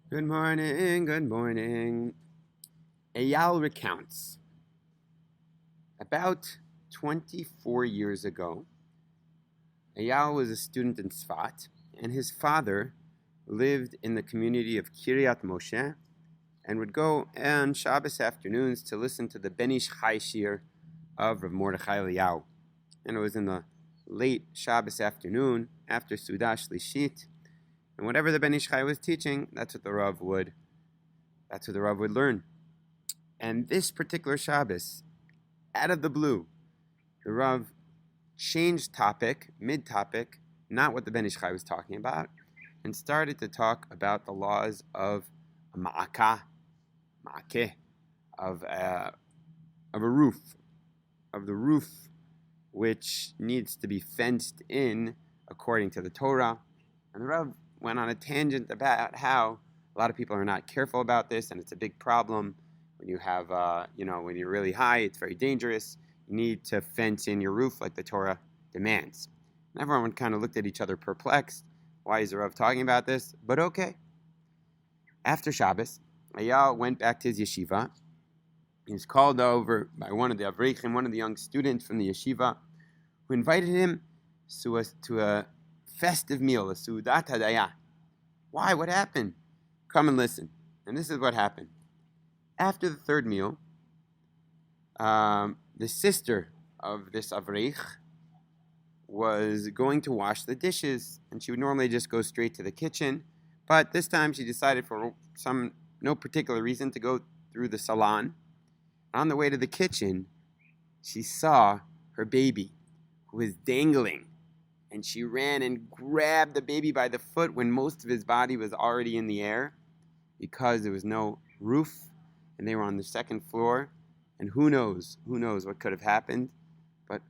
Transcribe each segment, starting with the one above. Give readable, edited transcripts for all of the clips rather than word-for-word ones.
Good morning, good morning. Eyal recounts. About 24 years ago, Eyal was a student in Tzfat, and his father lived in the community of Kiryat Moshe and would go on Shabbos afternoons to listen to the Ben Ish Chai Shiur of Rav Mordechai Eliyahu. And it was in the late Shabbos afternoon after Sudah Shlishit. And whatever the Ben Ish Chai was teaching, that's what the Rav would learn. And this particular Shabbos, out of the blue, the Rav changed topic, mid-topic, not what the Ben Ish Chai was talking about, and started to talk about the laws of a ma'akeh, of a roof, of the roof which needs to be fenced in according to the Torah. And the Rav went on a tangent about how a lot of people are not careful about this, and it's a big problem. When you have, when you're really high, it's very dangerous. You need to fence in your roof like the Torah demands. And everyone kind of looked at each other perplexed. Why is the Rav talking about this? But okay. After Shabbos, Eyal went back to his yeshiva. He was called over by one of the Avihem, one of the young students from the yeshiva, who invited him to a festive meal, a Seudat Hadaya. Why? What happened? Come and listen. And this is what happened. After the third meal, the sister of this Avrich was going to wash the dishes, and she would normally just go straight to the kitchen, but this time she decided for no particular reason to go through the salon. On the way to the kitchen, she saw her baby, who was dangling, and she ran and grabbed the baby by the foot when most of his body was already in the air because there was no roof, and they were on the second floor, and who knows what could have happened. But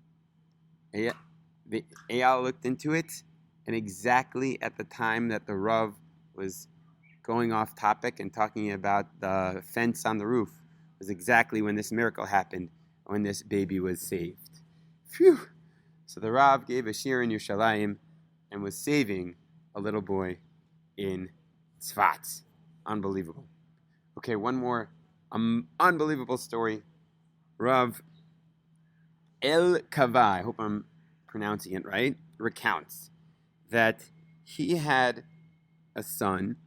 Eyal looked into it, and exactly at the time that the Rav was going off topic and talking about the fence on the roof was exactly when this miracle happened, when this baby was saved. Phew! So the Rav gave a shiur in Yerushalayim and was saving a little boy in Tzfat. Unbelievable. Okay, one more unbelievable story. Rav El Kava, I hope I'm pronouncing it right, recounts that he had someone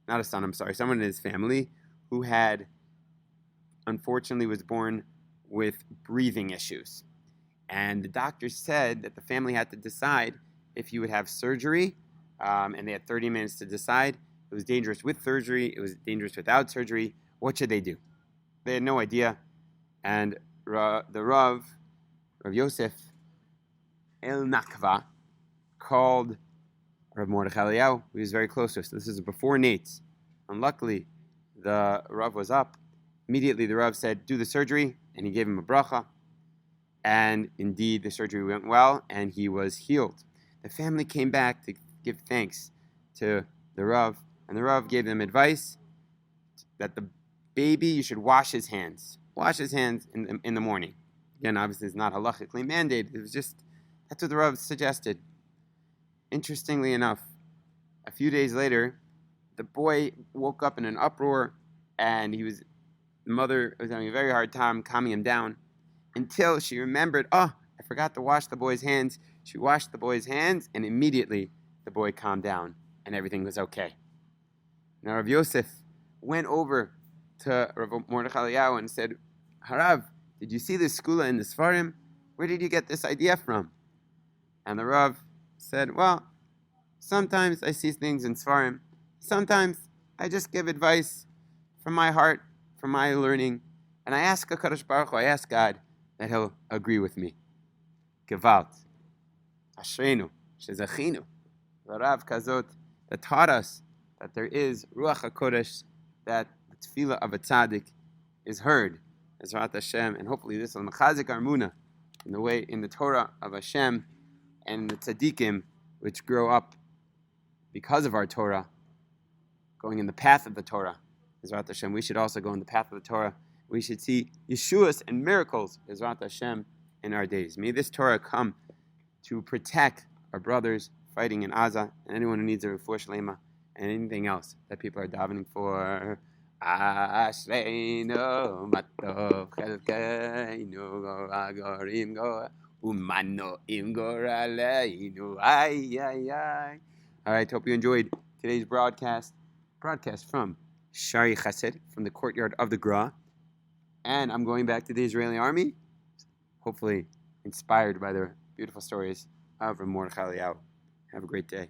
in his family who unfortunately was born with breathing issues. And the doctor said that the family had to decide if he would have surgery, and they had 30 minutes to decide. It was dangerous with surgery, it was dangerous without surgery. What should they do? They had no idea. And the Rav Yosef El Nakva, called Rav Mordechai Eliyahu, who was very close to us. This is before Nate's. And luckily, the Rav was up. Immediately, the Rav said, do the surgery, and he gave him a bracha. And indeed, the surgery went well, and he was healed. The family came back to give thanks to the Rav, and the Rav gave them advice that the baby, you should wash his hands. Wash his hands in the morning. Again, obviously, it's not halachically mandated. It was just, that's what the Rav suggested. Interestingly enough, a few days later, the boy woke up in an uproar, and the mother was having a very hard time calming him down until she remembered, I forgot to wash the boy's hands. She washed the boy's hands, and immediately the boy calmed down, and everything was okay. Now, Rav Yosef went over to Rav Mordechai Eliyahu and said, Harav, did you see this skula in the Sfarim? Where did you get this idea from? And the Rav said, well, sometimes I see things in Sfarim. Sometimes I just give advice from my heart, from my learning, and I ask HaKadosh Baruch Hu, I ask God that He'll agree with me. Gewalt. Ashreinu. Shezachinu. The Rav Kazot that taught us that there is Ruach HaKodesh, that the tefillah of a tzaddik is heard. Ezrat Hashem, and hopefully this will mechazik armuna in the Torah of Hashem and the tzaddikim which grow up because of our Torah, going in the path of the Torah. Ezrat Hashem, we should also go in the path of the Torah. We should see Yeshuas and miracles, Ezrat Hashem, in our days. May this Torah come to protect our brothers fighting in Gaza and anyone who needs a refuah shlema. and anything else that people are davening for. Ashreinu matov chelkeinu agorim go umano im goraleinu ay ay ay. All right, hope you enjoyed today's broadcast from Shari Chesed, from the courtyard of the Gra, and I'm going back to the Israeli army, hopefully inspired by the beautiful stories of Mordechai Eliyahu. Have a great day.